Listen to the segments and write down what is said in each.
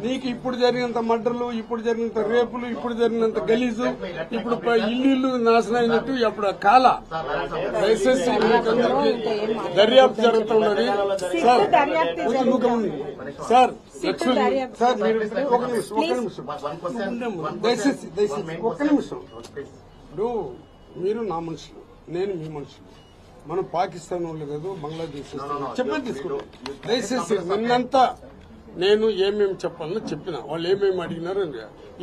నీకు ఇప్పుడు జరిగినంత మర్డర్లు, ఇప్పుడు జరిగినంత రేపులు, ఇప్పుడు జరిగినంత గలీజు, ఇప్పుడు ఇల్లు నాశనం అయినట్టు అప్పుడు కాల దయచేసి మీకందరికీ దర్యాప్తు జరుగుతున్నది. సార్ సార్ సార్ మీరు ఒక నిమిషం దయచేసి ఒక్క నిమిషం. ఇప్పుడు మీరు నా మనుషులు, నేను మీ మనుషులు. మనం పాకిస్తాన్ వాళ్ళు కాదు, బంగ్లాదేశ్ చెప్పండి తీసుకుంటాం. దయచేసి నిన్నంతా నేను ఏమేమి చెప్పాలని చెప్పిన, వాళ్ళు ఏమేమి అడిగినారు.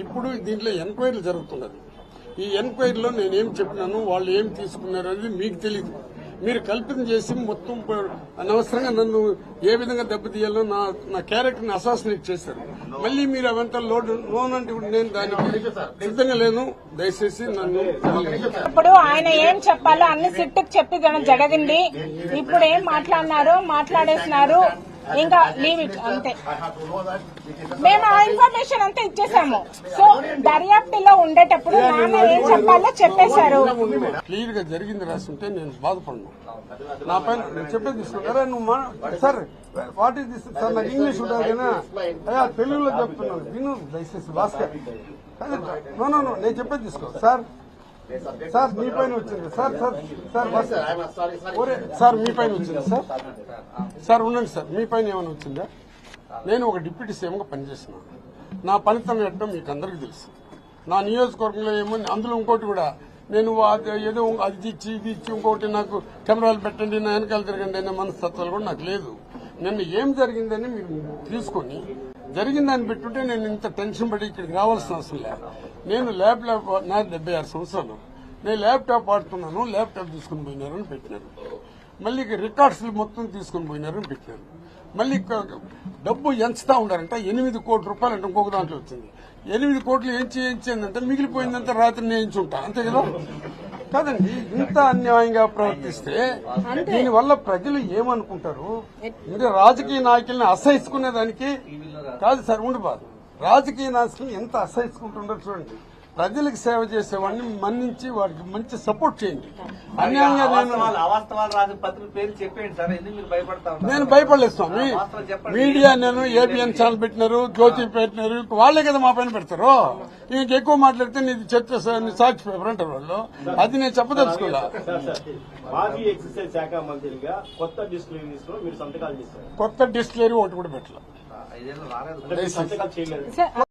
ఇప్పుడు దీంట్లో ఎంక్వైరీలు జరుగుతున్నది. ఈ ఎంక్వైరీలో నేనేం చెప్పినాను, వాళ్ళు ఏం తీసుకున్నారు అనేది మీకు తెలియదు. మీరు కల్పితం చేసి మొత్తం అనవసరంగా నన్ను ఏ విధంగా దెబ్బతీయాలో నా క్యారెక్టర్ని అసాసినేట్ చేశారు. మళ్ళీ మీరు అవంతా లోన్ అంటే నేను దానికి సిద్ధంగా లేను. దయచేసి నన్ను ఇప్పుడు ఆయన ఏం చెప్పాలో అన్ని సిట్టుకు చెప్పి జరిగింది. ఇప్పుడు ఏం మాట్లాడేసినారు, ఇంకా లీవ్ ఇట్ అంతే. మేము ఆ ఇన్ఫర్మేషన్ అంతా ఇచ్చేసాము. సో దర్యాప్తులో ఉండేటప్పుడు నాన్న ఏం చెప్పాలో చెప్పేశారు. క్లియర్ గా జరిగింది రాస్తుంటే నేను బాధపడను. నా పైన చెప్పేది తీసుకుంటారా నువ్వు sir what is this sir, నాకు ఇంగ్లీష్ ఉంటుంది కదా, అయ్యా తెలుగులో చెప్తున్నాను విను దయచేసి భాస్కర్. నో నేను చెప్పేది తీసుకో సార్. సార్ మీ పైన వచ్చింది సార్. సార్ మీ పైన వచ్చింది సార్ ఉండండి సార్. మీ పైన ఏమైనా వచ్చిందా? నేను ఒక డిప్యూటీ సీఎంగా పనిచేస్తున్నాను. నా పనితనం ఎట్టడం మీకు అందరికీ తెలుసు. నా నియోజకవర్గంలో ఏమో అందులో ఇంకోటి కూడా నేను ఏదో అది ఇచ్చి ఇది ఇచ్చి ఇంకోటి నాకు కెమెరాలు పెట్టండి, నా వెనకాల తిరగండి అనే మనస్తత్వాలు కూడా నాకు లేదు. నిన్న ఏం జరిగిందని మీరు తీసుకొని జరిగిందని పెట్టుంటే నేను ఇంత టెన్షన్ పడి ఇక్కడికి రావాల్సిన అవసరం లేదు. నేను ల్యాప్టాప్ నా 76 సంవత్సరాలు నేను ల్యాప్టాప్ వాడుతున్నాను, ల్యాప్టాప్ తీసుకుని పోయినారని పెట్టినారు. మళ్ళీ రికార్డ్స్ మొత్తం తీసుకుని పోయినారని పెట్టినారు. మళ్ళీ డబ్బు ఎంచుతా ఉండారంట 8 కోట్ల రూపాయలు అంటే ఇంకొక దాంట్లో వచ్చింది. 8 కోట్లు ఎంచిందంటే మిగిలిపోయిందంతా రాత్రి నేయించుంటా అంతే కదా. కాదండి, ఇంత అన్యాయంగా ప్రవర్తిస్తే దీనివల్ల ప్రజలు ఏమనుకుంటారు? అంటే రాజకీయ నాయకుల్ని అసహించుకునేదానికి కాదు సార్, ఉండిపోదు. రాజకీయ నాయకులు ఎంత అసహించుకుంటుంటారు చూడండి. ప్రజలకు సేవ చేసేవాడిని మన్నించి వాడికి మంచి సపోర్ట్ చేయండి. అన్యాయంగా నేను భయపడలేదు స్వామి. మీడియా నేను ఏబిఎన్ ఛానల్ పెట్టినారు, జ్యోతి పెట్టినారు, వాళ్ళే కదా మా పైన పెడతారు. ఇంకెక్కువ మాట్లాడితే నీది చర్చ సాక్షి పేపర్ అంటారు వాళ్ళు. అది నేను చెప్పదలుచుకోలే. కొత్త డిస్టిలరీ ఒకటి కూడా పెట్టలేదు.